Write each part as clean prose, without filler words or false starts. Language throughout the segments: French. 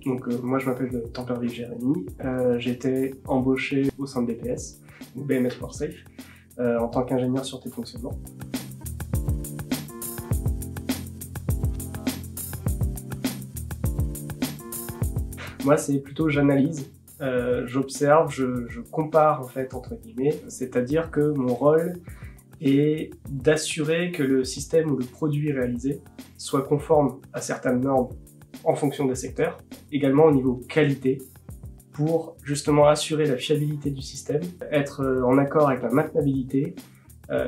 Donc moi je m'appelle Temperville Jérémy, j'ai été embauché au sein de BPS, donc BMS WorkSafe, en tant qu'ingénieur sûreté de fonctionnement. Moi c'est plutôt j'analyse, j'observe, je compare en fait entre guillemets, c'est-à-dire que mon rôle est d'assurer que le système ou le produit réalisé soit conforme à certaines normes en fonction des secteurs, également au niveau qualité, pour justement assurer la fiabilité du système, être en accord avec la maintenabilité,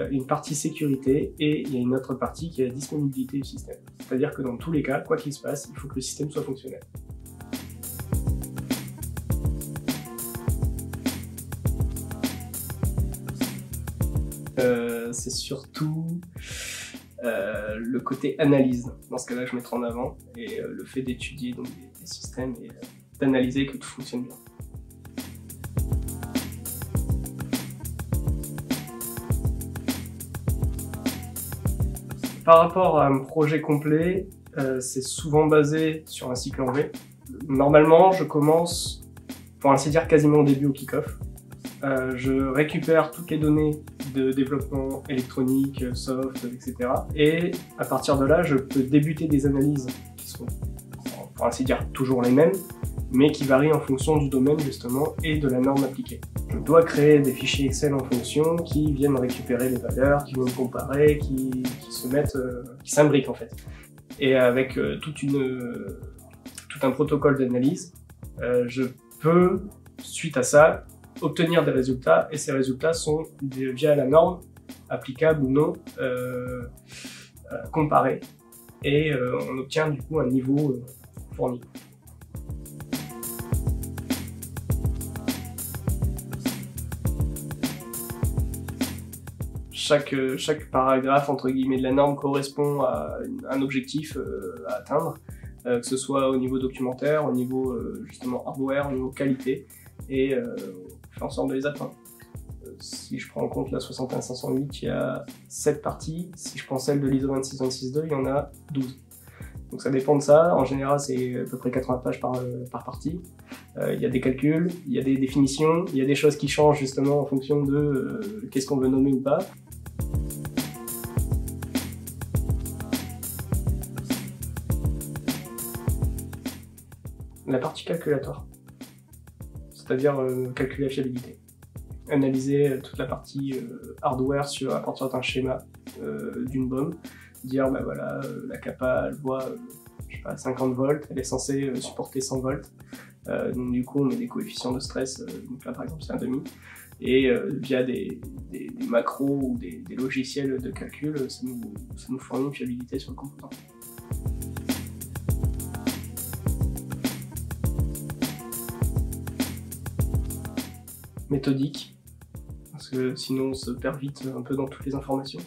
une partie sécurité, et il y a une autre partie qui est la disponibilité du système. C'est-à-dire que dans tous les cas, quoi qu'il se passe, il faut que le système soit fonctionnel. C'est surtout le côté analyse, dans ce cas-là je mettrai en avant, et le fait d'étudier donc des systèmes et d'analyser que tout fonctionne bien. Par rapport à un projet complet, c'est souvent basé sur un cycle en V. Normalement, je commence, pour ainsi dire, quasiment au début au kick-off. Je récupère toutes les données de développement électronique, soft, etc. Et à partir de là, je peux débuter des analyses qui sont, pour ainsi dire, toujours les mêmes, mais qui varient en fonction du domaine justement et de la norme appliquée. Je dois créer des fichiers Excel en fonction qui viennent récupérer les valeurs, qui viennent comparer, qui se mettent, qui s'imbriquent en fait. Et avec tout un protocole d'analyse, je peux, suite à ça, obtenir des résultats, et ces résultats sont via la norme, applicable ou non, comparés, et on obtient du coup un niveau fourni. Chaque paragraphe entre guillemets de la norme correspond à un objectif à atteindre, que ce soit au niveau documentaire, au niveau justement hardware, au niveau qualité, et on fait en sorte de les atteindre. Si je prends en compte la 61508, il y a 7 parties. Si je prends celle de l'ISO 26262, il y en a 12. Donc ça dépend de ça. En général, c'est à peu près 80 pages par partie. Il y a des calculs, il y a des définitions, il y a des choses qui changent justement en fonction de qu'est-ce qu'on veut nommer ou pas. La partie calculatoire, c'est-à-dire calculer la fiabilité. Analyser toute la partie hardware à partir d'un schéma d'une bombe, dire bah voilà, la capa elle voit je sais pas, 50 volts, elle est censée supporter 100 volts, donc du coup on met des coefficients de stress, donc là par exemple c'est 1,5, et via des macros ou des logiciels de calcul, ça nous fournit une fiabilité sur le composant. Méthodique, parce que sinon on se perd vite un peu dans toutes les informations.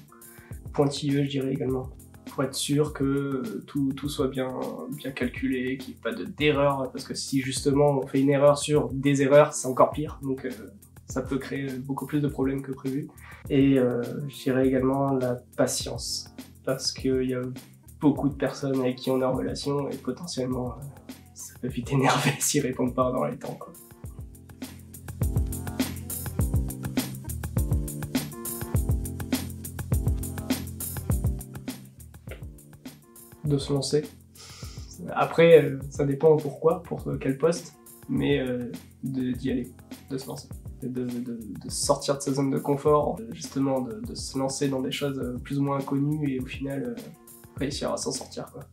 Pointilleux, je dirais également, pour être sûr que tout soit bien calculé, qu'il n'y ait pas d'erreur, parce que si justement on fait une erreur sur des erreurs, c'est encore pire, donc ça peut créer beaucoup plus de problèmes que prévu. Et je dirais également la patience, parce qu'il y a beaucoup de personnes avec qui on est en relation, et potentiellement ça peut vite énerver s'ils répondent pas dans les temps, quoi. De se lancer. Après, ça dépend pourquoi, pour quel poste, mais d'y aller, de se lancer. De sortir de sa zone de confort, justement de se lancer dans des choses plus ou moins inconnues et au final réussir à s'en sortir, quoi.